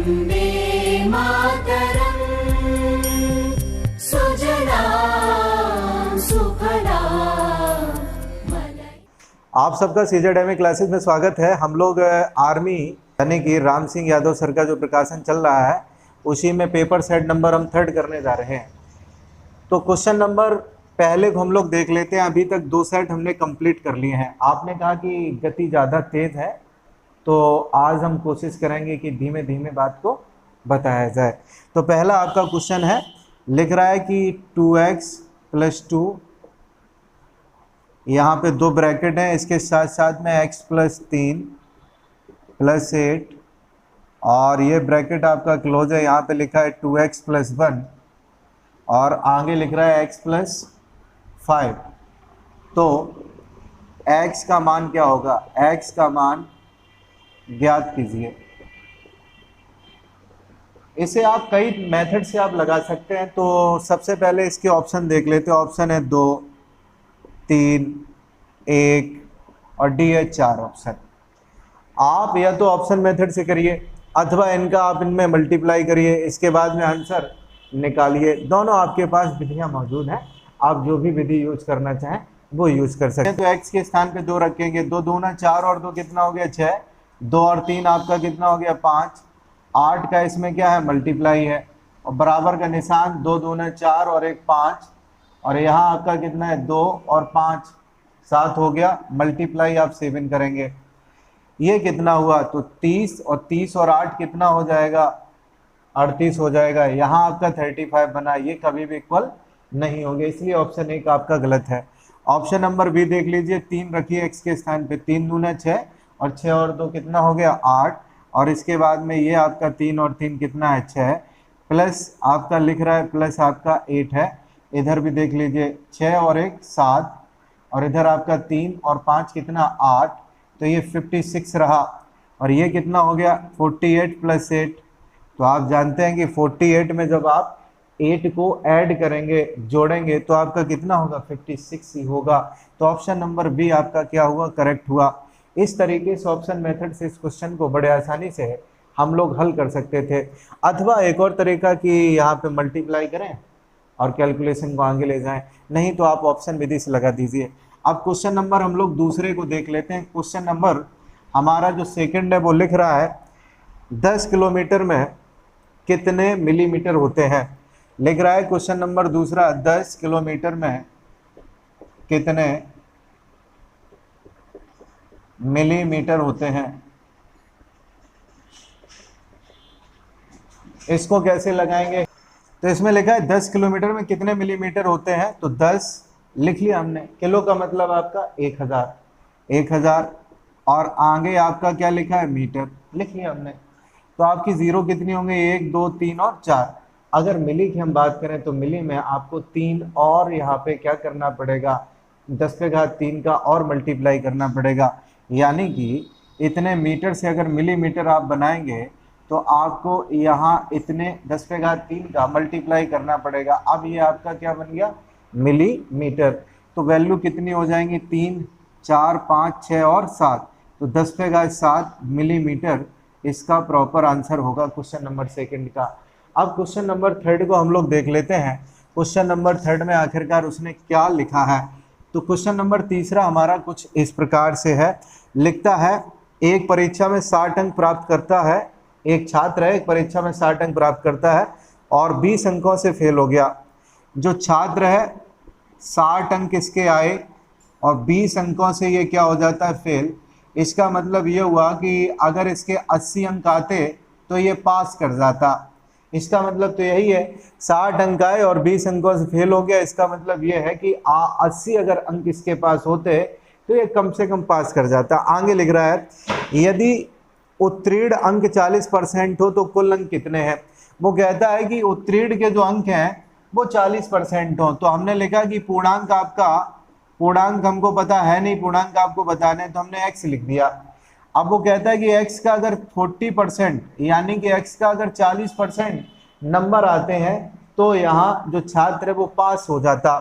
वन्दे मातरम् सुजलां सुफलां आप सबका सीजेडएमए क्लासेस में स्वागत है। हम लोग आर्मी यानी कि राम सिंह यादव सर का जो प्रकाशन चल रहा है उसी में पेपर सेट नंबर हम 3 करने जा रहे हैं। तो क्वेश्चन नंबर पहले को हम लोग देख लेते हैं। अभी तक 2 सेट हमने कंप्लीट कर लिए हैं। आपने कहा कि गति ज़्यादा तेज़ है तो आज हम कोशिश करेंगे कि धीमे धीमे बात को बताया जाए। तो पहला आपका क्वेश्चन है, लिख रहा है कि 2x + 2, यहाँ पे 2 ब्रैकेट हैं, इसके साथ साथ में x + 3 + 8 और ये ब्रैकेट आपका क्लोज है। यहाँ पे लिखा है 2x + 1 और आगे लिख रहा है x + 5। तो x का मान क्या होगा? x का मान ज्ञात कीजिए। इसे आप कई मेथड से आप लगा सकते हैं। तो सबसे पहले इसके ऑप्शन देख लेते हैं। ऑप्शन है 2, 3, 1 और डी है 4 ऑप्शन। आप या तो ऑप्शन मेथड से करिए अथवा इनका आप इनमें मल्टीप्लाई करिए, इसके बाद में आंसर निकालिए। दोनों आपके पास विधियां मौजूद हैं, आप जो भी विधि यूज करना चाहें वो यूज कर सकते हैं। तो x के स्थान पे 2 रखेंगे, 2 दूना 4 और 2 कितना हो गया 6, 2 और 3 आपका कितना हो गया 5, 8 का इसमें क्या है मल्टीप्लाई है और बराबर का निशान, 2 दूना 4 और 1 5 और यहाँ आपका कितना है 2 और 5 7 हो गया। मल्टीप्लाई आप 7 करेंगे, ये कितना हुआ तो 30 और 30 और 8 कितना हो जाएगा 38 हो जाएगा। यहाँ आपका 35 बना, ये कभी भी इक्वल नहीं होंगे, इसलिए ऑप्शन 1 आपका गलत है। ऑप्शन नंबर बी देख लीजिए, 3 रखिए x के स्थान पे, 3 दूना 6 और 6 और 2 कितना हो गया 8 और इसके बाद में ये आपका 3 और 3 कितना है 6 प्लस आपका लिख रहा है प्लस आपका 8 है। इधर भी देख लीजिए 6 और 1 7 और इधर आपका 3 और 5 कितना 8, तो ये 56 रहा और ये कितना हो गया 48 + 8। तो आप जानते हैं कि 48 में जब आप 8 को ऐड करेंगे जोड़ेंगे तो आपका कितना होगा 56 ही होगा। तो ऑप्शन नंबर बी आपका क्या हुआ करेक्ट हुआ। इस तरीके से ऑप्शन मेथड से इस क्वेश्चन को बड़े आसानी से हम लोग हल कर सकते थे। अथवा एक और तरीका कि यहाँ पे मल्टीप्लाई करें और कैलकुलेशन को आगे ले जाएं, नहीं तो आप ऑप्शन विधि से लगा दीजिए। अब क्वेश्चन नंबर हम लोग दूसरे को देख लेते हैं। क्वेश्चन नंबर हमारा जो सेकंड है वो लिख रहा है 10 किलोमीटर में कितने मिलीमीटर होते हैं। लिख रहा है क्वेश्चन नंबर दूसरा 10 किलोमीटर में कितने मिलीमीटर होते हैं। इसको कैसे लगाएंगे? तो इसमें लिखा है 10 किलोमीटर में कितने मिलीमीटर होते हैं, तो 10 लिख लिया हमने, किलो का मतलब आपका 1000 और आगे आपका क्या लिखा है मीटर, लिख लिया हमने। तो आपकी जीरो कितनी होंगे 1 2 3 और 4। अगर मिली की हम बात करें तो मिली में आपको 3 और यहाँ पे क्या करना पड़ेगा 10⁻³ का और मल्टीप्लाई करना पड़ेगा, यानी कि इतने मीटर से अगर मिलीमीटर आप बनाएंगे तो आपको यहाँ इतने 10⁻³ का मल्टीप्लाई करना पड़ेगा। अब ये आपका क्या बन गया मिलीमीटर। तो वैल्यू कितनी हो जाएंगी 3 4 5 6 और 7, तो 10⁻7 मिलीमीटर इसका प्रॉपर आंसर होगा क्वेश्चन नंबर सेकंड का। अब क्वेश्चन नंबर थर्ड को हम लोग देख लेते हैं। क्वेश्चन नंबर थर्ड में आखिरकार उसने क्या लिखा है। तो क्वेश्चन नंबर तीसरा हमारा कुछ इस प्रकार से है, लिखता है एक परीक्षा में 60 अंक प्राप्त करता है, एक छात्र है एक परीक्षा में 60 अंक प्राप्त करता है और 20 अंकों से फेल हो गया। जो छात्र है 60 अंक इसके आए और 20 अंकों से ये क्या हो जाता है फेल। इसका मतलब ये हुआ कि अगर इसके 80 अंक आते तो ये पास कर जाता। इसका मतलब तो यही है 60 अंक आए और 20 अंकों से फेल हो गया, इसका मतलब ये है कि 80 अगर अंक इसके पास होते तो ये कम से कम पास कर जाता। आगे लिख रहा है यदि उत्तीर्ण अंक 40% हो तो कुल अंक कितने हैं। वो कहता है कि उत्तीर्ण के जो अंक हैं वो 40% हो। तो हमने लिखा कि पूर्णांक आपका, पूर्णांक हमको पता है नहीं, पूर्णांक आपको बताने तो हमने x लिख दिया। अब वो कहता है कि x का अगर 40% यानी कि x का अगर 40% नंबर आते हैं तो यहाँ जो छात्र है वो पास हो जाता।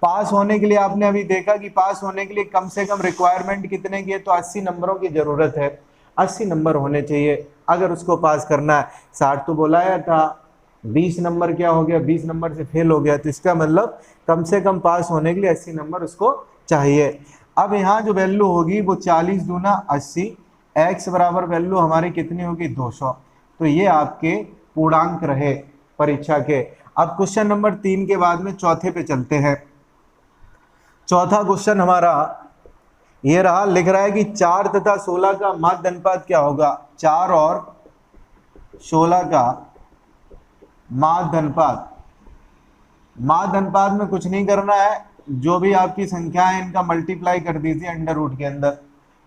पास होने के लिए आपने अभी देखा कि पास होने के लिए कम से कम रिक्वायरमेंट कितने की है, तो 80 नंबरों की जरूरत है, 80 नंबर होने चाहिए। अगर उसको पास करना है। 60 तो बुलाया था, 20 नंबर क्या हो गया, 20 नंबर से फेल हो गया, तो इसका मतलब कम से कम पास होने के लिए 80 नंबर उसको चाहिए। अब यहाँ जो वैल्यू होगी वो 40 दूना 80, x बराबर वैल्यू हमारी कितनी होगी 200। तो ये आपके पूर्णांक रहे परीक्षा के। अब क्वेश्चन नंबर 3 के बाद में चौथे पे चलते हैं। चौथा क्वेश्चन हमारा ये रहा, लिख रहा है कि 4 तथा 16 का माध्य अनुपात क्या होगा। 4 और 16 का माध्य अनुपात। माध्य अनुपात में कुछ नहीं करना है, जो भी आपकी संख्या है इनका मल्टीप्लाई कर दीजिए अंडर रूट के अंदर,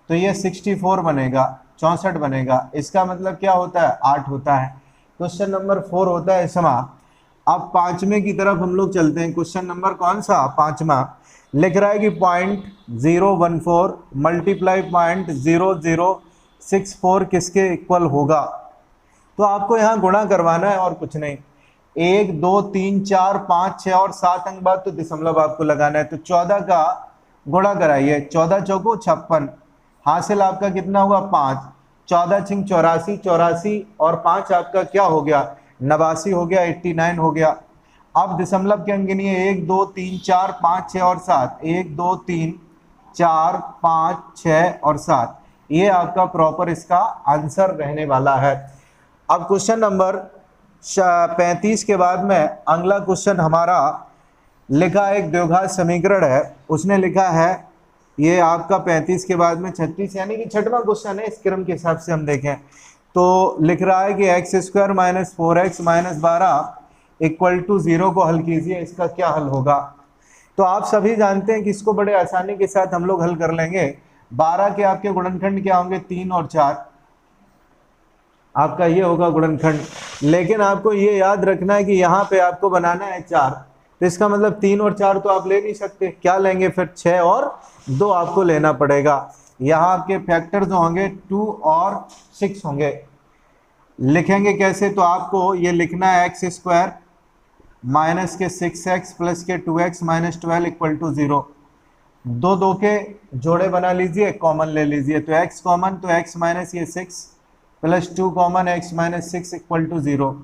तो ये 64 बनेगा, 64 बनेगा। इसका मतलब क्या होता है 8 होता है। क्वेश्चन नंबर 4 होता है समाप्त। अब पांचवें की तरफ हम लोग चलते हैं। क्वेश्चन नंबर कौन सा, पांचवा। लिख रहा है कि 0.014 मल्टीप्लाई 0.0064 किसके इक्वल होगा। तो आपको यहाँ गुणा करवाना है और कुछ नहीं। 1 2 3 4 5 6 और 7 अंक बाद तो दशमलव आपको लगाना है। तो 14 का गुणा कराइए, 14 चौको 56, हासिल आपका कितना हुआ 5, 14 छिंग 84, 84 और 5 आपका क्या हो गया 89 हो गया, 89 हो गया। अब दशमलव के अंक गिनिए 1 2 3 4 5 6 और 7, 1 2 3 4 5 6 और 7, ये आपका प्रॉपर इसका आंसर रहने वाला है। अब क्वेश्चन नंबर 35 के बाद में अगला क्वेश्चन हमारा लिखा एक द्विघात समीकरण है, उसने लिखा है ये आपका 35 के बाद में 36 यानी कि छठवां क्वेश्चन है। इस क्रम के हिसाब से हम देखें तो लिख रहा है कि x² minus 4x minus 12 equal to 0 को हल कीजिए, इसका क्या हल होगा। तो आप सभी जानते हैं कि इसको बड़े आसानी के साथ हम लोग हल कर लेंगे। 12 के आपके गुणनखंड क्या होंगे 3 और 4, आपका ये होगा गुणनखंड। लेकिन आपको ये याद रखना है कि यहाँ पे आपको बनाना है 4, तो इसका मतलब 3 और 4 तो आप ले नहीं सकते, क्या लेंगे फिर 6 और 2 आपको लेना पड़ेगा। यहाँ आपके फैक्टर जो होंगे 2 और 6 होंगे। लिखेंगे कैसे, तो आपको ये लिखना है x² माइनस के 6x प्लस के 2x माइनस 12 इक्वल टू 0। 2 2 के जोड़े बना लीजिए, कॉमन ले लीजिए, तो x कॉमन, तो x माइनस ये 6 plus 2 common, x minus 6 equal to 0।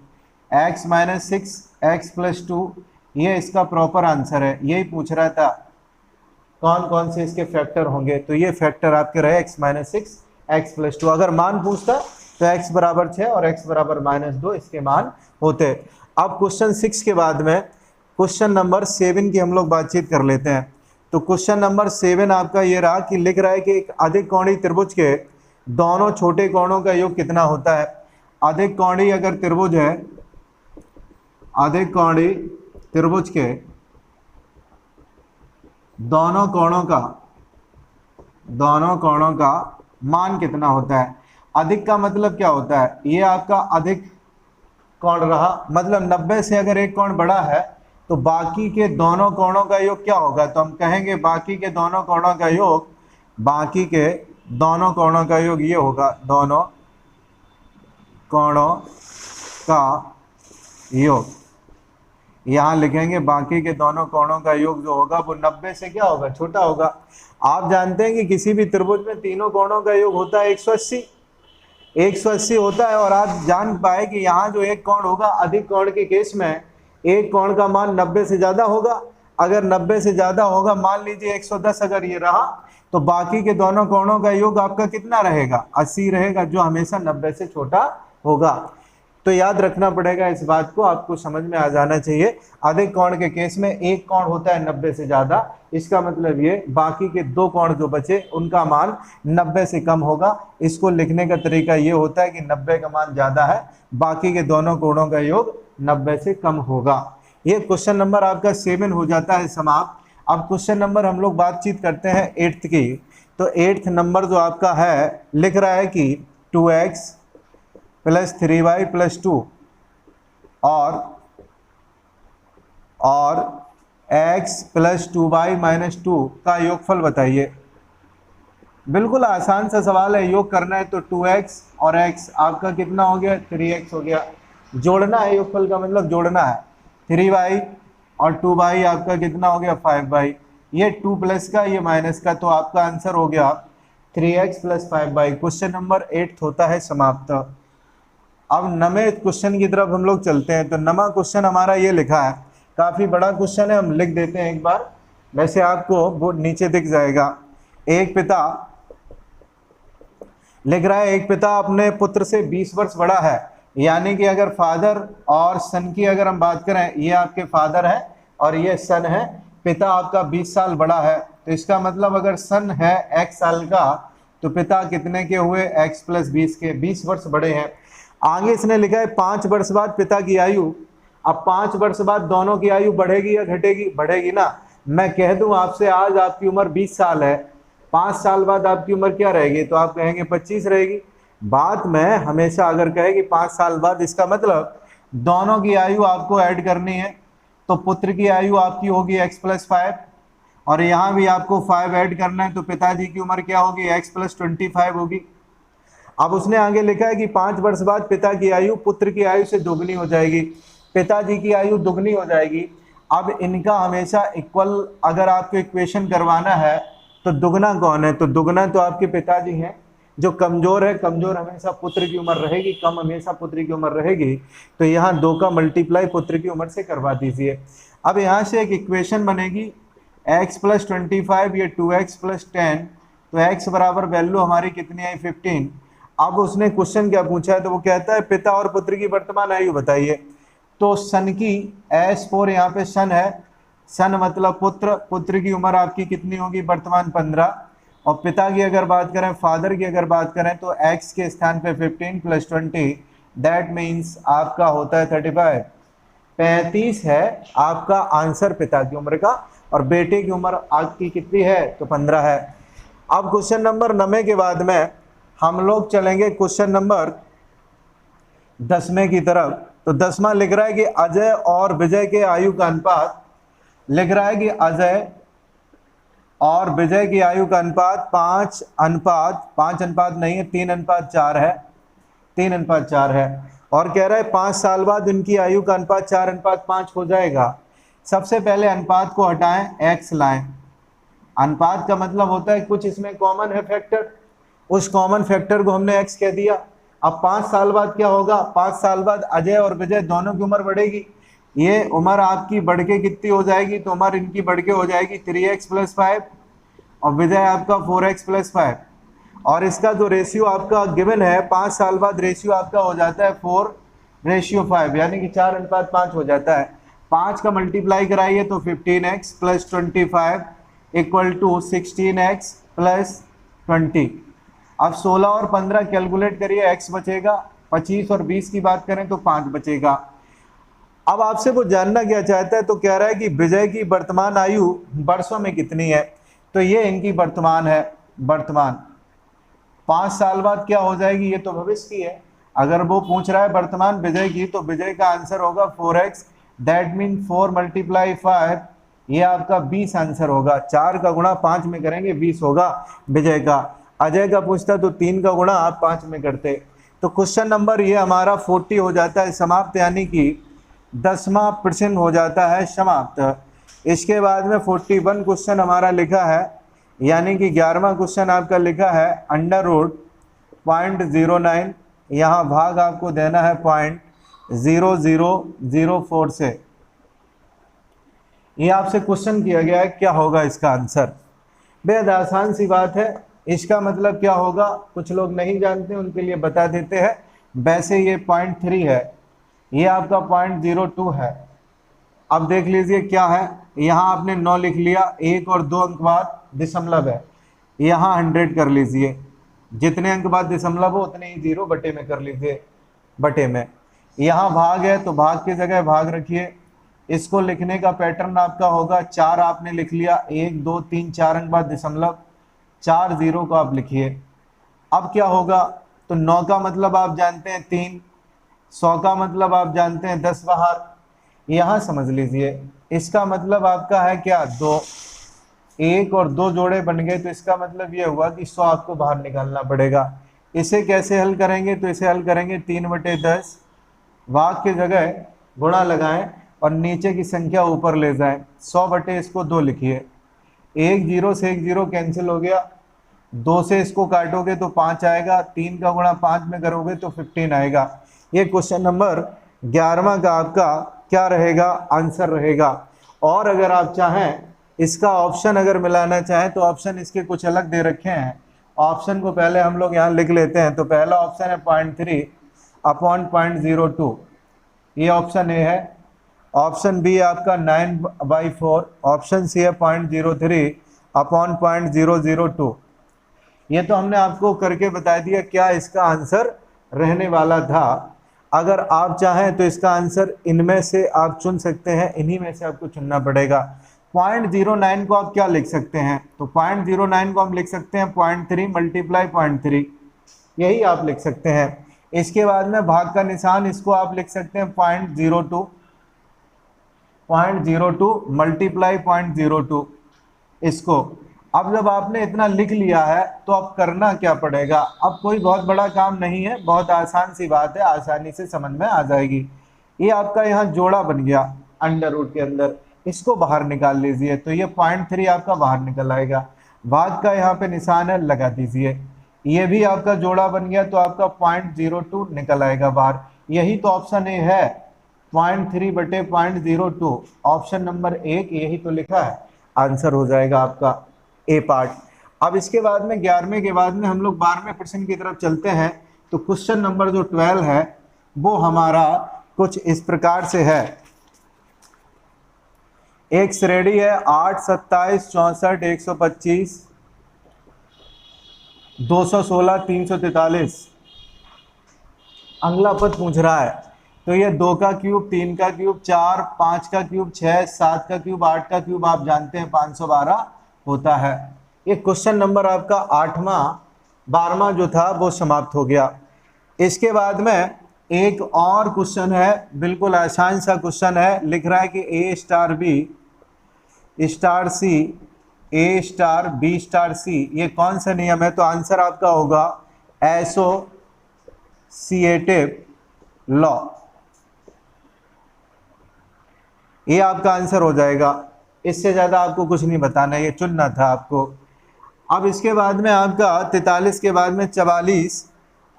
x minus 6 x plus 2, ये इसका प्रॉपर आंसर है। यही पूछ रहा था कौन कौन से इसके फैक्टर होंगे, तो ये फैक्टर आपके रहे x माइनस 6 x प्लस 2। अगर मान पूछता तो x बराबर 6 और x बराबर माइनस 2 इसके मान होते। अब क्वेश्चन 6 के बाद में क्वेश्चन नंबर 7 की हम लोग बातचीत कर लेते हैं। तो क्वेश्चन नंबर 7 आपका ये रहा कि लिख रहा है कि एक अधिक कोणीय त्रिभुज के दोनों छोटे कोणों का योग कितना होता है। अधिक कोणीय अगर त्रिभुज है, अधिक कोणीय त्रिभुज के दोनों कोणों का मान कितना होता है। अधिक का मतलब क्या होता है, ये आपका अधिक कोण रहा, मतलब 90 से अगर एक कोण बड़ा है तो बाकी के दोनों कोणों का योग क्या होगा, तो हम कहेंगे बाकी के दोनों कोणों का योग, बाकी के दोनों कोणों का योग ये होगा, दोनों कोणों का योग। यहाँ लिखेंगे बाकी के दोनों कोणों का योग जो होगा वो 90 से क्या होगा, छोटा होगा। आप जानते हैं कि किसी भी त्रिभुज में तीनों कोणों का योग होता है 180 होता है। और आप जान पाए कि यहाँ जो एक कोण होगा अधिक कोण के केस में एक कोण का मान 90 से ज़्यादा होगा। अगर 90 से ज़्यादा होगा, मान लीजिए 110 अगर ये रहा, तो बाकी के दोनों कोणों का योग आपका कितना रहेगा 80 रहेगा, जो हमेशा 90 से छोटा होगा। तो याद रखना पड़ेगा इस बात को, आपको समझ में आ जाना चाहिए। अधिक कोण के केस में एक कोण होता है 90 से ज़्यादा, इसका मतलब ये बाकी के दो कोण जो बचे उनका मान 90 से कम होगा। इसको लिखने का तरीका ये होता है कि 90 का मान ज़्यादा है, बाकी के दोनों कोणों का योग 90 से कम होगा। ये क्वेश्चन नंबर आपका 7 हो जाता है समाप्त। अब क्वेश्चन नंबर हम लोग बातचीत करते हैं 8th की। तो 8th नंबर जो आपका है लिख रहा है कि 2x प्लस 3y प्लस 2 और x प्लस 2y माइनस 2 का योगफल बताइए। बिल्कुल आसान सा सवाल है, योग करना है तो 2x और x आपका कितना हो गया 3x हो गया। जोड़ना है, योगफल का मतलब जोड़ना है। 3y और 2y आपका कितना हो गया 5y, ये 2 प्लस का ये माइनस का, तो आपका आंसर हो गया 3x plus 5y। Question number 8 होता है समाप्त। अब नवे क्वेश्चन की तरफ हम लोग चलते हैं। तो नवा क्वेश्चन हमारा ये लिखा है, काफी बड़ा क्वेश्चन है, हम लिख देते हैं एक बार, वैसे आपको बोर्ड नीचे दिख जाएगा। एक पिता लिख रहा है, एक पिता अपने पुत्र से 20 वर्ष बड़ा है, यानी कि अगर फादर और सन की अगर हम बात करें, ये आपके फादर है और ये सन है, पिता आपका 20 साल बड़ा है, तो इसका मतलब अगर सन है x साल का तो पिता कितने के हुए, x + 20 के, 20 वर्ष बड़े हैं। आगे इसने लिखा है 5 वर्ष बाद पिता की आयु। अब 5 वर्ष बाद दोनों की आयु बढ़ेगी या घटेगी? बढ़ेगी ना। मैं कह दूं आपसे आज आपकी उम्र 20 साल है, 5 साल बाद आपकी उम्र क्या रहेगी? तो आप कहेंगे 25 रहेगी। बात में हमेशा अगर कहेगी 5 साल बाद, इसका मतलब दोनों की आयु आपको ऐड करनी है। तो पुत्र की आयु आपकी होगी x + 5 और यहाँ भी आपको 5 ऐड करना है, तो पिताजी की उम्र क्या होगी, x + 25 होगी। अब उसने आगे लिखा है कि 5 वर्ष बाद पिता की आयु पुत्र की आयु से दोगुनी हो जाएगी, पिताजी की आयु दुगनी हो जाएगी। अब इनका हमेशा इक्वल अगर आपको इक्वेशन करवाना है तो दुगना कौन है? तो दुगना तो आपके पिताजी हैं। जो कमजोर है, कमजोर हमेशा पुत्र की उम्र रहेगी, कम हमेशा पुत्र की उम्र रहेगी। तो यहाँ 2 का मल्टीप्लाई पुत्र की उम्र से करवा दीजिए। अब यहाँ से एक इक्वेशन बनेगी x + 25, ये 2x + 10, तो x बराबर वैल्यू हमारी कितनी आई, 15। अब उसने क्वेश्चन क्या पूछा है, तो वो कहता है पिता और पुत्र की वर्तमान आयु बताइए। तो सन की S4, यहाँ पे सन है, सन मतलब पुत्र, पुत्र की उम्र आपकी कितनी होगी वर्तमान 15, और पिता की अगर बात करें, फादर की अगर बात करें, तो x के स्थान पे 15 + 20, दैट मीन्स आपका होता है 35। 35 है आपका आंसर पिता की उम्र का, और बेटे की उम्र आपकी कितनी है, तो 15 है। अब क्वेश्चन नंबर 9 के बाद में हम लोग चलेंगे क्वेश्चन नंबर 10वें की तरफ। तो 10वां लिख रहा है कि अजय और विजय के आयु का अनुपात, लिख रहा है कि अजय और विजय की आयु का अनुपात 5 अनुपात नहीं है, 3:4 है, 3:4 है। और कह रहा है 5 साल बाद उनकी आयु का अनुपात 4:5 हो जाएगा। सबसे पहले अनुपात को हटाएं, x लाएं। अनुपात का मतलब होता है कुछ इसमें कॉमन है फैक्टर, उस कॉमन फैक्टर को हमने x कह दिया। अब 5 साल बाद क्या होगा, 5 साल बाद अजय और विजय दोनों की उम्र बढ़ेगी। ये उम्र आपकी बढ़ के कितनी हो जाएगी, तो उम्र इनकी बढ़ के हो जाएगी 3x + 5 और विजय आपका 4x + 5। और इसका जो रेशियो आपका गिवन है 5 साल बाद, रेशियो आपका हो जाता है 4:5, यानी कि 4:5 हो जाता है। 5 का मल्टीप्लाई कराइए तो 15x + 25 = 16x + 20। अब 16 और 15 कैलकुलेट करिए, x बचेगा 25 और 20 की बात करें तो 5 बचेगा। अब आपसे वो जानना क्या चाहता है, तो कह रहा है कि विजय की वर्तमान आयु वर्षों में कितनी है। तो ये इनकी वर्तमान है, वर्तमान 5 साल बाद क्या हो जाएगी, ये तो भविष्य की है। अगर वो पूछ रहा है वर्तमान विजय की, तो विजय का आंसर होगा 4x, दैट मीन 4 × 5, ये आपका 20 आंसर होगा। 4 का गुणा 5 में करेंगे 20 होगा विजय का। अजय का पूछता तो 3 का गुणा आप 5 में करते। तो क्वेश्चन नंबर ये हमारा 40 हो जाता है समाप्त, यानी कि 10वां प्रश्न हो जाता है समाप्त। इसके बाद में 41 क्वेश्चन हमारा लिखा है, यानी कि 11वां क्वेश्चन आपका लिखा है √0.09, यहाँ भाग आपको देना है 0.0004 से। ये आपसे क्वेश्चन किया गया है, क्या होगा इसका आंसर। बेहद आसान सी बात है, इसका मतलब क्या होगा कुछ लोग नहीं जानते, उनके लिए बता देते हैं। वैसे ये 0.3 है, ये आपका 0.02 है। अब देख लीजिए क्या है, यहाँ आपने 9 लिख लिया, 1 और 2 अंक बाद दशमलव है, यहाँ 100 कर लीजिए, जितने अंक बाद दशमलव हो उतने ही 0 बटे में कर लीजिए, बटे में। यहाँ भाग है तो भाग की जगह भाग रखिए। इसको लिखने का पैटर्न आपका होगा 4 आपने लिख लिया, 1 2 3 4 अंक बाद दशमलव, 4 0 को आप लिखिए। अब क्या होगा, तो 9 का मतलब आप जानते हैं 3, 100 का मतलब आप जानते हैं 10 बाहर, यहाँ समझ लीजिए। इसका मतलब आपका है क्या 2, 1 और 2 जोड़े बन गए, तो इसका मतलब ये हुआ कि 100 आपको बाहर निकालना पड़ेगा। इसे कैसे हल करेंगे, तो इसे हल करेंगे 3/10, भाग की जगह गुणा लगाएं और नीचे की संख्या ऊपर ले जाएं। 100 बटे इसको 2 लिखिए, 1 0 से 1 0 कैंसिल हो गया, 2 से इसको काटोगे तो 5 आएगा, 3 का गुणा 5 में करोगे तो 15 आएगा। ये क्वेश्चन नंबर 11वां का आपका क्या रहेगा, आंसर रहेगा। और अगर आप चाहें इसका ऑप्शन अगर मिलाना चाहें तो ऑप्शन इसके कुछ अलग दे रखे हैं। ऑप्शन को पहले हम लोग यहाँ लिख लेते हैं। तो पहला ऑप्शन है 0.3 अपॉन 0.02, ये ऑप्शन ए है। ऑप्शन बी आपका 9/4, ऑप्शन सी है 0.03 अपॉन 0.002। ये तो हमने आपको करके बता दिया क्या इसका आंसर रहने वाला था। अगर आप चाहें तो इसका आंसर इनमें से आप चुन सकते हैं, इन्हीं में से आपको चुनना पड़ेगा। 0.09 को आप क्या लिख सकते हैं, तो 0.09 को हम लिख सकते हैं 0.3 मल्टीप्लाई 0.3, यही आप लिख सकते हैं। इसके बाद में भाग का निशान, इसको आप लिख सकते हैं 0.02 मल्टीप्लाई 0.02 इसको। अब जब आपने इतना लिख लिया है तो अब करना क्या पड़ेगा, अब कोई बहुत बड़ा काम नहीं है, बहुत आसान सी बात है, आसानी से समझ में आ जाएगी। ये आपका यहाँ जोड़ा बन गया अंडर रूट के अंदर, इसको बाहर निकाल लीजिए तो ये 0.3 आपका बाहर निकल आएगा। भाग का यहाँ पे निशान है, लगा दीजिए। ये भी आपका जोड़ा बन गया तो आपका 0.02 निकल आएगा बाहर। यही तो ऑप्शन ए है, 0.3/0.02, ऑप्शन नंबर 1 यही तो लिखा है, आंसर हो जाएगा आपका ए पार्ट। अब इसके बाद में 11वें के बाद में हम लोग 12वें प्रश्न की तरफ चलते हैं। तो क्वेश्चन नंबर जो 12 है वो हमारा कुछ इस प्रकार से है। एक श्रेणी है 8, 27, 64, 125, 216, 343। अगला पद पूछ रहा है, तो ये 2 का क्यूब, 3 का क्यूब, 4, 5 का क्यूब, 6, 7 का क्यूब, 8 का क्यूब आप जानते हैं 512 होता है। ये क्वेश्चन नंबर आपका 8वां 12वां जो था वो समाप्त हो गया। इसके बाद में एक और क्वेश्चन है, बिल्कुल आसान सा क्वेश्चन है। लिख रहा है कि A star B star C A star B star C, ये कौन सा नियम है, तो आंसर आपका होगा एसोसिएटिव लॉ, ये आपका आंसर हो जाएगा। इससे ज़्यादा आपको कुछ नहीं बताना, ये चुनना था आपको। अब इसके बाद में आपका 43 के बाद में 44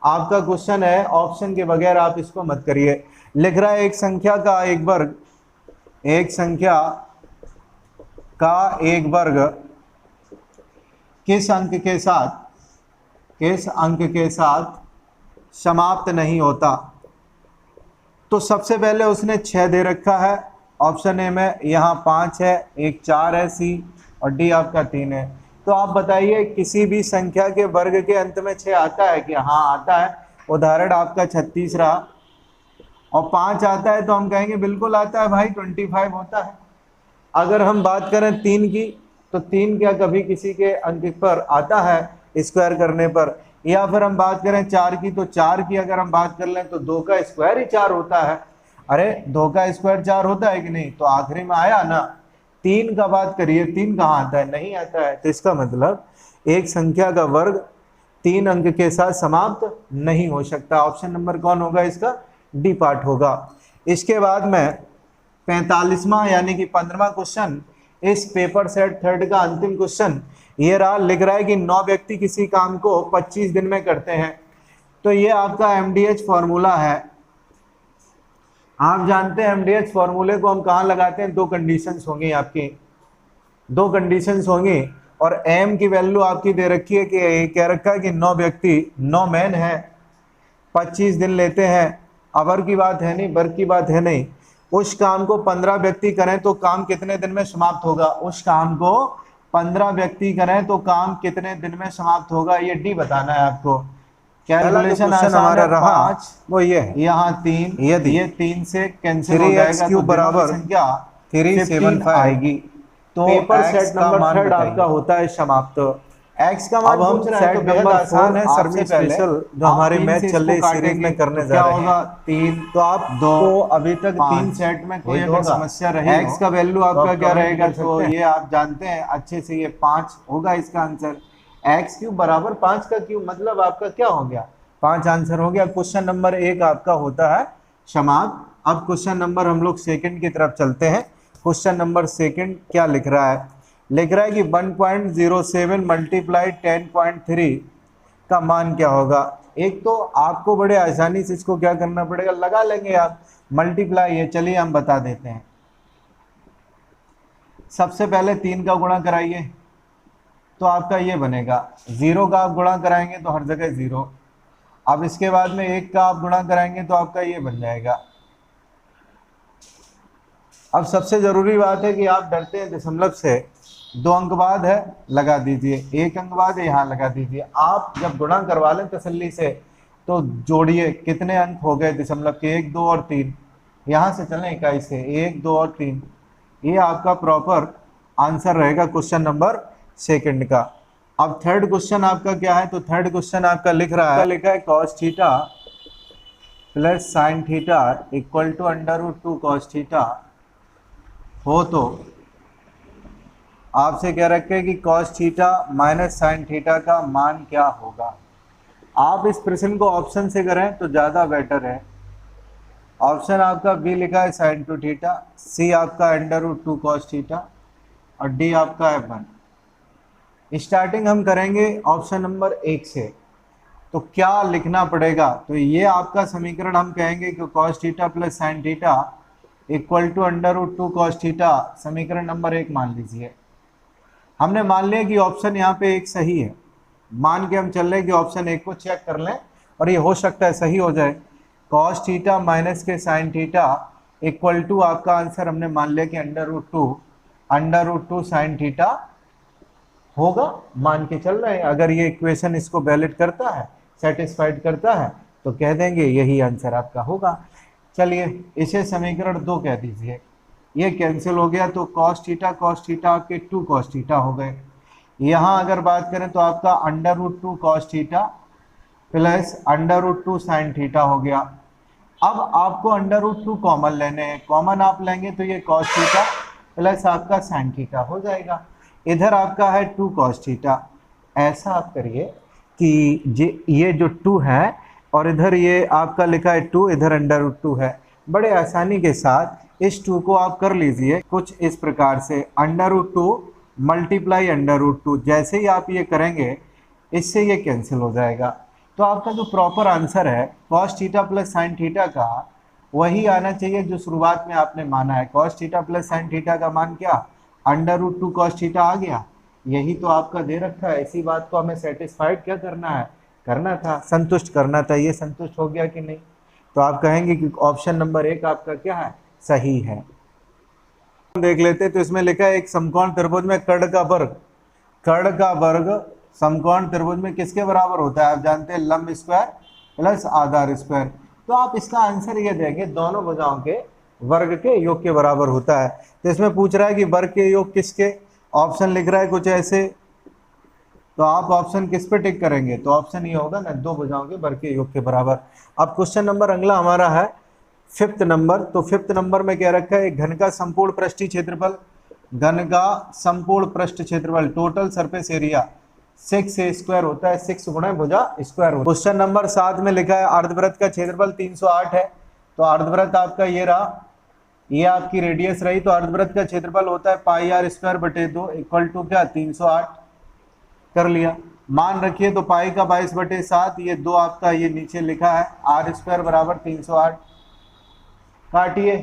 आपका क्वेश्चन है, ऑप्शन के बगैर आप इसको मत करिए। लिख रहा है एक संख्या का एक वर्ग, एक संख्या का एक वर्ग किस अंक के साथ समाप्त नहीं होता। तो सबसे पहले उसने 6 दे रखा है, ऑप्शन ए में यहाँ 5 है, एक 4 है सी, और डी आपका 3 है। तो आप बताइए किसी भी संख्या के वर्ग के अंत में 6 आता है क्या, हाँ आता है। उदाहरण आपका 36 रहा, और 5 आता है तो हम कहेंगे बिल्कुल आता है भाई, 25 होता है। अगर हम बात करें 3 की, तो 3 क्या कभी किसी के अंक पर आता है स्क्वायर करने पर, या फिर हम बात करें 4 की, तो 4 की अगर हम बात कर लें तो 2 का स्क्वायर ही 4 होता है। अरे 2 का स्क्वायर 4 होता है कि नहीं, तो आखिरी में आया ना। 3 का बात करिए, 3 कहाँ आता है, नहीं आता है। तो इसका मतलब एक संख्या का वर्ग 3 अंक के साथ समाप्त नहीं हो सकता। ऑप्शन नंबर कौन होगा इसका, डी पार्ट होगा। इसके बाद में 45वां यानी कि 15वां क्वेश्चन, इस पेपर सेट 3 का अंतिम क्वेश्चन ये रहा। लिख रहा है कि 9 व्यक्ति किसी काम को 25 दिन में करते हैं। तो ये आपका एमडीएच फॉर्मूला है। आप जानते हैं एमडीएच फॉर्मूले को हम कहाँ लगाते हैं, 2 कंडीशंस होंगी आपकी, 2 कंडीशंस होंगी। और एम की वैल्यू आपकी दे रखी है कि कह रखा है कि 9 व्यक्ति 9 मैन है, 25 दिन लेते हैं। अवर की बात है नहीं, वर्ग की बात है नहीं। उस काम को 15 व्यक्ति करें तो काम कितने दिन में समाप्त होगा, उस काम को 15 व्यक्ति करें तो काम कितने दिन में समाप्त होगा, ये डी बताना है आपको। कैलकुलेशन हमारा रहा वो ये है, यहाँ 3, यदि ये 3 से कैंसिल हो जाएगा तो बराबर संख्या 375 आएगी। तो पेपर सेट नंबर 3 आपका होता है समाप्त। एक्स का मान पूछ रहा है तो बेहद आसान है, सबसे पहले जो हमारे मैच चल रहे सीरीज में करने जा रहे हैं 3, तो आप 2 अभी तक 3 सेट में कोई अगर समस्या रही, एक्स का वैल्यू आपका क्या रहेगा, तो ये आप जानते हैं अच्छे से, ये 5 होगा इसका आंसर। एक्स क्यूब बराबर 5 का क्यूब, मतलब आपका क्या हो गया, 5 आंसर हो गया। क्वेश्चन नंबर 1 आपका होता है समाप्त। अब क्वेश्चन नंबर हम लोग सेकंड की तरफ चलते हैं। क्वेश्चन नंबर सेकंड क्या लिख रहा है, लिख रहा है कि 1.07 मल्टीप्लाई 10.3 का मान क्या होगा। एक तो आपको बड़े आसानी से इसको क्या करना पड़ेगा, लगा लेंगे आप, मल्टीप्लाई है। चलिए हम बता देते हैं। सबसे पहले 3 का गुणा कराइए तो आपका ये बनेगा, 0 का आप गुणा कराएंगे तो हर जगह 0। अब इसके बाद में 1 का आप गुणा कराएंगे तो आपका ये बन जाएगा। अब सबसे जरूरी बात है कि आप डरते हैं दशमलव से, 2 अंक बाद है लगा दीजिए, 1 अंक बाद है यहाँ लगा दीजिए। आप जब गुणा करवा लें तसल्ली से तो जोड़िए, कितने अंक हो गए दशमलव के, 1 2 और 3, यहाँ से चलें इकाई से, 1 2 और 3। ये आपका प्रॉपर आंसर रहेगा क्वेश्चन नंबर 2 का। अब थर्ड क्वेश्चन आपका क्या है, तो थर्ड क्वेश्चन आपका लिखा है cos theta plus sine theta equal to √2 cos theta हो तो आपसे कह रखे कि cos theta minus sine theta का मान क्या होगा। आप इस प्रश्न को ऑप्शन से करें तो ज़्यादा बेटर है। ऑप्शन आपका बी लिखा है sin 2 थीटा, सी आपका √2 cos थीटा और डी आपका है 1। स्टार्टिंग हम करेंगे ऑप्शन नंबर 1 से, तो क्या लिखना पड़ेगा, तो ये आपका समीकरण हम कहेंगे कि cos theta plus sine theta equal to √2 cos theta, समीकरण नंबर 1 मान लीजिए। हमने मान लिया कि ऑप्शन यहाँ पे 1 सही है, मान के हम चल रहे हैं कि ऑप्शन 1 को चेक कर लें और ये हो सकता है सही हो जाए। cos थीटा माइनस के साइन थीटा इक्वल टू आपका आंसर हमने मान लिया कि √2 साइन थीटा होगा, मान के चल रहे हैं। अगर ये इक्वेशन इसको वैलिड करता है, सेटिस्फाइड करता है, तो कह देंगे यही आंसर आपका होगा। चलिए इसे समीकरण 2 कह दीजिए। ये कैंसिल हो गया तो cos थीटा आपके 2 cos थीटा हो गए। यहाँ अगर बात करें तो आपका √2 cos theta plus √2 sine theta हो गया। अब आपको √2 कॉमन लेने हैं, कॉमन आप लेंगे तो ये cos थीटा प्लस आपका साइन थीटा हो जाएगा। इधर आपका है 2 cos थीटा। ऐसा आप करिए कि ये जो 2 है और इधर ये आपका लिखा है 2, इधर √2 है। बड़े आसानी के साथ इस 2 को आप कर लीजिए कुछ इस प्रकार से, √2 मल्टीप्लाई √2। जैसे ही आप ये करेंगे इससे ये कैंसिल हो जाएगा। तो आपका जो प्रॉपर आंसर है cos theta plus sine theta का वही आना चाहिए जो शुरुआत में आपने माना है। cos theta plus sine theta का मान क्या, √2 cos थीटा आ गया। यही तो आपका दे रखा है, इसी बात को हमें सेटिस्फाइड क्या करना है, करना था, संतुष्ट करना था। ये संतुष्ट हो गया कि नहीं, तो आप कहेंगे कि ऑप्शन नंबर 1 आपका क्या है, सही है। देख लेते तो इसमें लिखा है एक समकोण त्रिभुज में कर्ण का वर्ग समकोण त्रिभुज में किसके बराबर होता है, आप जानते हैं लंब स्क्वायर प्लस आधार स्क्वायर। तो आप इसका आंसर ये देंगे दोनों भुजाओं के वर्ग के योग के बराबर होता है। तो इसमें पूछ रहा है कि वर्ग के योग किसके, ऑप्शन लिख रहा है कुछ ऐसे, तो आप ऑप्शन किस पे टिक करेंगे, तो ऑप्शन ये होगा ना, 2 भुजाओं के वर्ग के योग के बराबर। अब क्वेश्चन नंबर अगला हमारा है 5th नंबर। तो 5th नंबर में क्या रखा है, एक घन का संपूर्ण पृष्ठीय क्षेत्रफल, घन का संपूर्ण पृष्ठ क्षेत्रफल टोटल सरफेस एरिया 6 स्क्वायर होता है, 6 गुणा भुजा स्क्वायर होता है। क्वेश्चन नंबर 7 में लिखा है अर्धवृत्त का क्षेत्रफल 308 है। तो अर्धवृत्त आपका ये रहा, ये आपकी रेडियस रही, तो अर्धवृत्त का क्षेत्रफल होता है πr² 2 इक्वल टू क्या 308 कर लिया। मान रखिए तो पाई का 22/7, ये 2 आपका ये नीचे लिखा है, r² बराबर 308। काटिए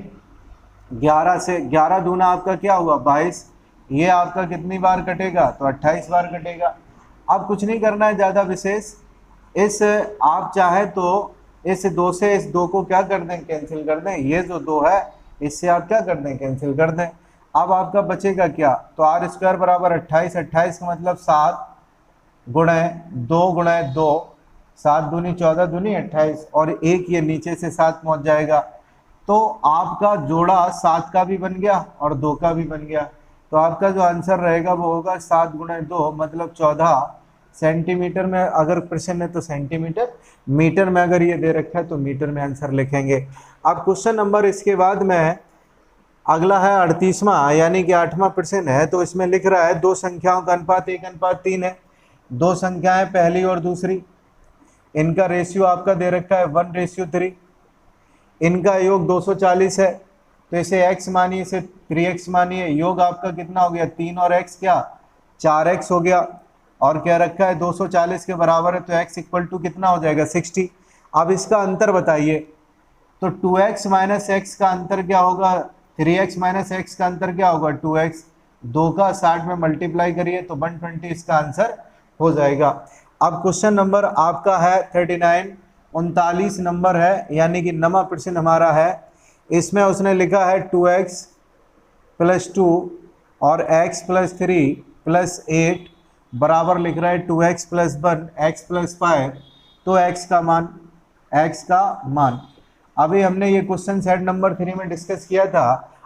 11 से, 11 दूना आपका क्या हुआ 22, ये आपका कितनी बार कटेगा, तो 28 बार कटेगा। अब कुछ नहीं करना है ज़्यादा विशेष, इस आप चाहे तो इस 2 से इस 2 को क्या कर दें, कैंसिल कर दें। ये जो 2 है इससे आप क्या कर दें, कैंसिल कर दें। अब आपका बचेगा क्या, तो r² बराबर 28, 28 का मतलब 7 गुणे 2 गुणे 2, 7 दूनी 14 दूनी 28, और एक ये नीचे से 7 पहुंच जाएगा। तो आपका जोड़ा 7 का भी बन गया और 2 का भी बन गया। तो आपका जो आंसर रहेगा वो होगा 7 गुणे 2 मतलब 14 सेंटीमीटर में, अगर प्रश्न है तो सेंटीमीटर, मीटर में अगर ये दे रखा है तो मीटर में आंसर लिखेंगे। अब क्वेश्चन नंबर इसके बाद में अगला है 38वां यानी कि 8वां प्रश्न है। तो इसमें लिख रहा है 2 संख्याओं का अनुपात 1:3 है। 2 संख्याएं पहली और दूसरी, इनका रेशियो आपका दे रखा है 1:3, इनका योग 240 है। तो इसे x मानिए, इसे 3x मानिए, योग आपका कितना हो गया 3 और x क्या 4x हो गया। और क्या रखा है 240 के बराबर है, तो x इक्वल टू कितना हो जाएगा 60। अब इसका अंतर बताइए, तो 2x माइनस एक्स का अंतर क्या होगा, 3x माइनस एक्स का अंतर क्या होगा 2x, 2 का 60 में मल्टीप्लाई करिए तो 120 इसका आंसर हो जाएगा। अब क्वेश्चन नंबर आपका है 39, 39 नंबर है, यानी कि 9वां प्रश्न हमारा है। इसमें उसने लिखा है 2x प्लस 2 और x प्लस 3 प्लस 8 बराबर लिख रहा है 2x प्लस 1 x प्लस 5, तो x का मान अभी हमने ये क्वेश्चन सेट नंबर 3 में डिस्कस किया था।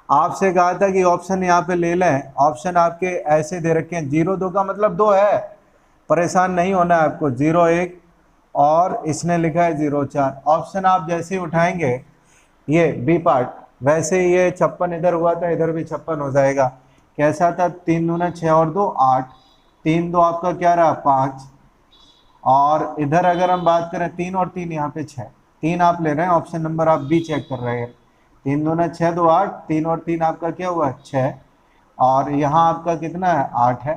आपसे कहा था कि ऑप्शन यहाँ पे ले लें, ऑप्शन आपके ऐसे दे रखे हैं, 0 2 का मतलब 2 है, परेशान नहीं होना है आपको, 0 1 और इसने लिखा है 0 4। ऑप्शन आप जैसे ही उठाएंगे ये बी पार्ट, वैसे ही ये 56 इधर हुआ था, इधर भी 56 हो जाएगा। कैसा था, 3 दूना 6 और 2 8, 3 2 आपका क्या रहा 5, और इधर अगर हम बात करें 3 और 3 यहाँ पे 6, 3 आप ले रहे हैं, ऑप्शन नंबर आप बी चेक कर रहे हैं। 3 दूना 6 2 8, 3 और 3 आपका क्या हुआ 6, और यहाँ आपका कितना है 8 है,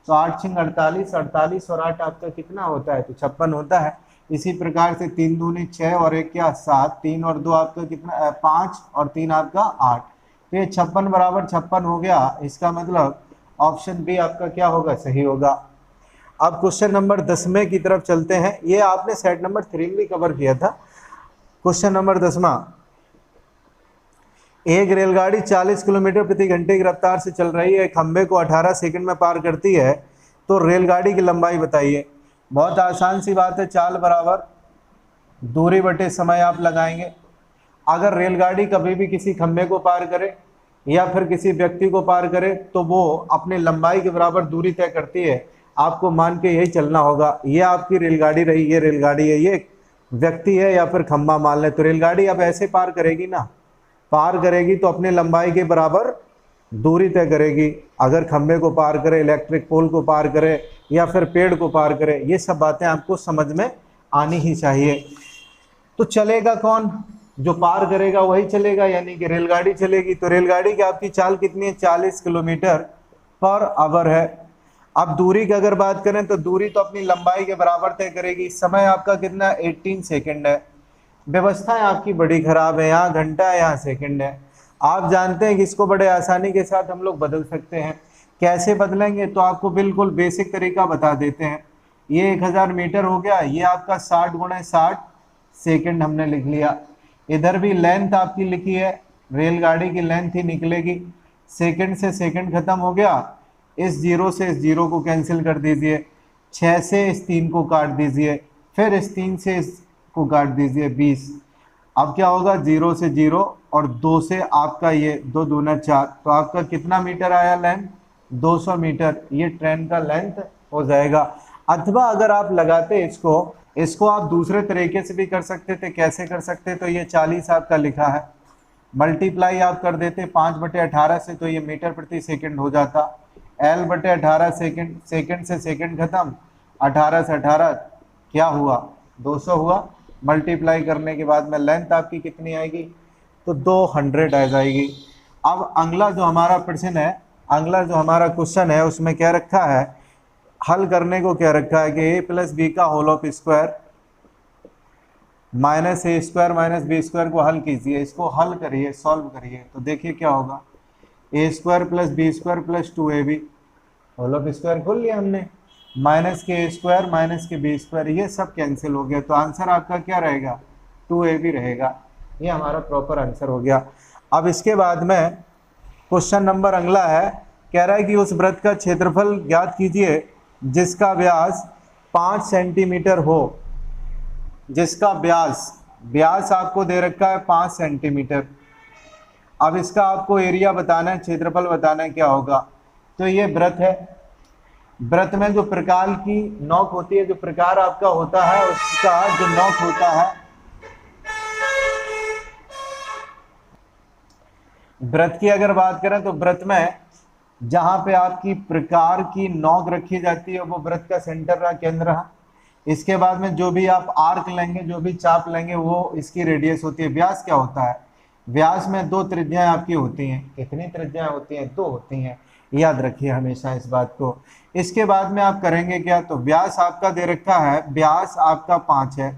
तो 8 6 48, 48 और 8 आपका कितना होता है, तो 56 होता है। इसी प्रकार से 3 दूनी 6 और 1 क्या 7, 3 और 2 आपका कितना 5 और 3 आपका 8, तो ये 56 बराबर 56 हो गया। इसका मतलब ऑप्शन बी आपका क्या होगा, सही होगा। अब क्वेश्चन नंबर 10वें की तरफ चलते हैं। ये आपने सेट नंबर 3 में भी कवर किया था। क्वेश्चन नंबर 10वां, एक रेलगाड़ी 40 किलोमीटर प्रति घंटे की रफ्तार से चल रही है, खंबे को 18 सेकंड में पार करती है, तो रेलगाड़ी की लंबाई बताइए। बहुत आसान सी बात है, चाल बराबर दूरी बटे समय आप लगाएंगे। अगर रेलगाड़ी कभी भी किसी खंबे को पार करे या फिर किसी व्यक्ति को पार करे, तो वो अपनी लंबाई के बराबर दूरी तय करती है, आपको मान के यही चलना होगा। ये आपकी रेलगाड़ी रही, ये रेलगाड़ी है, ये व्यक्ति है या फिर खंबा मान लें, तो रेलगाड़ी अब ऐसे पार करेगी ना, पार करेगी तो अपनी लंबाई के बराबर दूरी तय करेगी। अगर खंबे को पार करे, इलेक्ट्रिक पोल को पार करे या फिर पेड़ को पार करे, ये सब बातें आपको समझ में आनी ही चाहिए। तो चलेगा कौन, जो पार करेगा वही चलेगा, यानी कि रेलगाड़ी चलेगी। तो रेलगाड़ी की आपकी चाल कितनी है, 40 किलोमीटर पर आवर है। अब दूरी की अगर बात करें तो दूरी तो अपनी लंबाई के बराबर तय करेगी। समय आपका कितना 18 सेकंड है। व्यवस्थाएं आपकी बड़ी खराब है, यहाँ घंटा है, यहाँ सेकंड है। आप जानते हैं कि इसको बड़े आसानी के साथ हम लोग बदल सकते हैं। कैसे बदलेंगे, तो आपको बिल्कुल बेसिक तरीका बता देते हैं। ये 1000 मीटर हो गया, ये आपका 60 गुणा 60 सेकंड हमने लिख लिया। इधर भी लेंथ आपकी लिखी है, रेलगाड़ी की लेंथ ही निकलेगी। सेकंड से सेकंड खत्म हो गया, इस जीरो से इस जीरो को कैंसिल कर दीजिए, 6 से इस 3 को काट दीजिए, फिर इस 3 से इसको काट दीजिए 20। अब क्या होगा, 0 से 0 और 2 से आपका ये 2 दूना 4, तो आपका कितना मीटर आया लेंथ, 200 मीटर। ये ट्रेन का लेंथ हो जाएगा। अथवा अगर आप लगाते इसको आप दूसरे तरीके से भी कर सकते थे। कैसे कर सकते, तो ये 40 आपका लिखा है, मल्टीप्लाई आप कर देते 5/18 से, तो ये मीटर प्रति सेकंड हो जाता। L/18 सेकंड, सेकंड से सेकंड खत्म, 18 से 18 क्या हुआ 200 हुआ। मल्टीप्लाई करने के बाद में लेंथ आपकी कितनी आएगी, तो 200 आ जाएगी। अब अगला जो हमारा प्रश्न है, अगला जो हमारा क्वेश्चन है, उसमें क्या रखा है, हल करने को क्या रखा है कि a प्लस बी का whole of square minus A square minus B square को हल कीजिए। इसको हल करिए, सॉल्व करिए, तो देखिए क्या होगा, A square plus B square plus 2ab, whole of square खोल लिया हमने, माइनस के ए स्क्वायर माइनस के बी स्क्वायर, ये सब कैंसिल हो गया, तो आंसर आपका क्या रहेगा 2ab रहेगा। ये हमारा प्रॉपर आंसर हो गया। अब इसके बाद में क्वेश्चन नंबर अगला है, कह रहा है कि उस वृत्त का क्षेत्रफल ज्ञात कीजिए जिसका व्यास 5 सेंटीमीटर हो। जिसका व्यास आपको दे रखा है 5 सेंटीमीटर। अब इसका आपको एरिया बताना है, क्षेत्रफल बताना है क्या होगा। तो ये वृत्त है, वृत्त में जो प्रकार की नोक होती है, जो प्रकार आपका होता है उसका जो नोक होता है, वृत्त की अगर बात करें तो वृत्त में जहां पे आपकी प्रकार की नोक रखी जाती है वो वृत्त का सेंटर रहा, केंद्र रहा। इसके बाद में जो भी आप आर्क लेंगे, जो भी चाप लेंगे, वो इसकी रेडियस होती है। व्यास क्या होता है, व्यास में 2 त्रिज्याएं आपकी होती हैं। कितनी त्रिज्याएं होती हैं, 2 होती हैं। याद रखिए हमेशा इस बात को। इसके बाद में आप करेंगे क्या, तो व्यास आपका दे रखा है, व्यास आपका 5 है।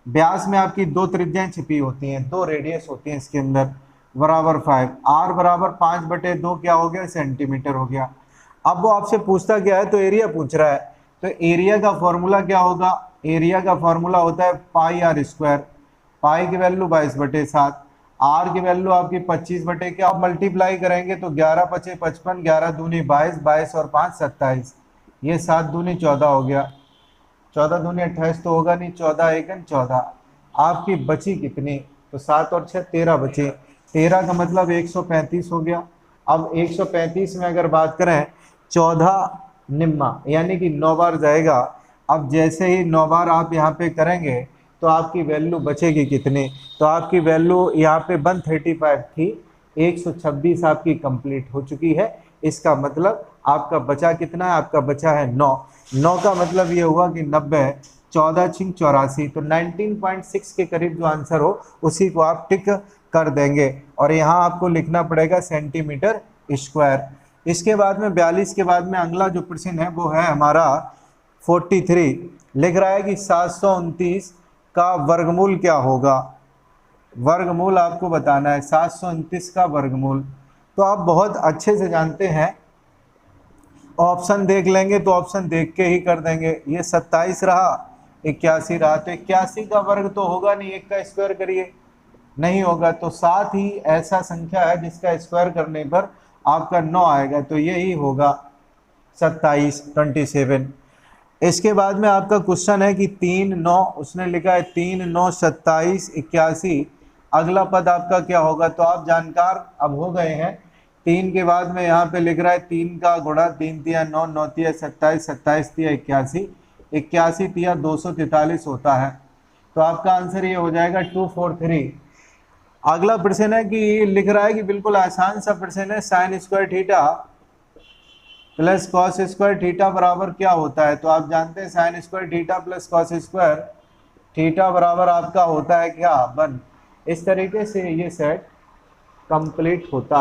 व्यास में आपकी 2 त्रिज्याएं छिपी होती हैं, 2 रेडियस होती हैं इसके अंदर, बराबर 5। आर बराबर 5/2 क्या हो गया, सेंटीमीटर हो गया। अब वो आपसे पूछता क्या है, तो एरिया पूछ रहा है। तो एरिया का फॉर्मूला क्या होगा, एरिया का फॉर्मूला होता है पाई आर स्क्वायर। पाई की वैल्यू 22/7, आर की वैल्यू आपकी 25 क्या, आप मल्टीप्लाई करेंगे तो 11 × 5 = 55, 11 दूनी 22, 22 और 5 27, ये 7 दूनी 14 हो गया। 14 दूनी 28 तो होगा नहीं, 14 एकन 14। आपकी बची कितनी, तो 7 और 6 13 बचे। 13 का मतलब 135 हो गया। अब 135 में अगर बात करें 14 निम्मा यानी कि 9 बार जाएगा। अब जैसे ही 9 बार आप यहाँ पे करेंगे तो आपकी वैल्यू बचेगी कितनी, तो आपकी वैल्यू यहाँ पे 135 थी, 126 आपकी कंप्लीट हो चुकी है। इसका मतलब आपका बचा कितना है, आपका बचा है 9। 9 का मतलब ये हुआ कि 90, 14 × 6 = 84, तो 19.6 के करीब जो आंसर हो उसी को आप टिक कर देंगे। और यहाँ आपको लिखना पड़ेगा सेंटीमीटर स्क्वायर। इसके बाद में 42 के बाद में अगला जो प्रश्न है वो है हमारा 43। लिख रहा है कि 729 का वर्गमूल क्या होगा। वर्गमूल आपको बताना है, 729 का वर्गमूल। तो आप बहुत अच्छे से जानते हैं, ऑप्शन देख लेंगे तो ऑप्शन देख के ही कर देंगे। ये 27 रहा, 81 रहा, तो 81 का वर्ग तो होगा नहीं, 1 का स्क्वायर करिए, नहीं होगा। तो साथ ही ऐसा संख्या है जिसका स्क्वायर करने पर आपका 9 आएगा, तो यही होगा 27। इसके बाद में आपका क्वेश्चन है कि 3 9, उसने लिखा है 3 9 27 81, अगला पद आपका क्या होगा। तो आप जानकार अब हो गए हैं। 3 के बाद में यहाँ पे लिख रहा है 3 का गुणा, 3 तिया 9, 9 तिया 27, 27 तिया 81, 81 तिया 243 होता है। तो आपका आंसर ये हो जाएगा 243। अगला प्रश्न है कि लिख रहा है कि बिल्कुल आसान सा प्रश्न है, sine square theta plus cos square theta बराबर क्या होता है। तो आप जानते हैं sine square theta plus cos square theta बराबर आपका होता है क्या, 1। इस तरीके से ये सेट कंप्लीट होता है।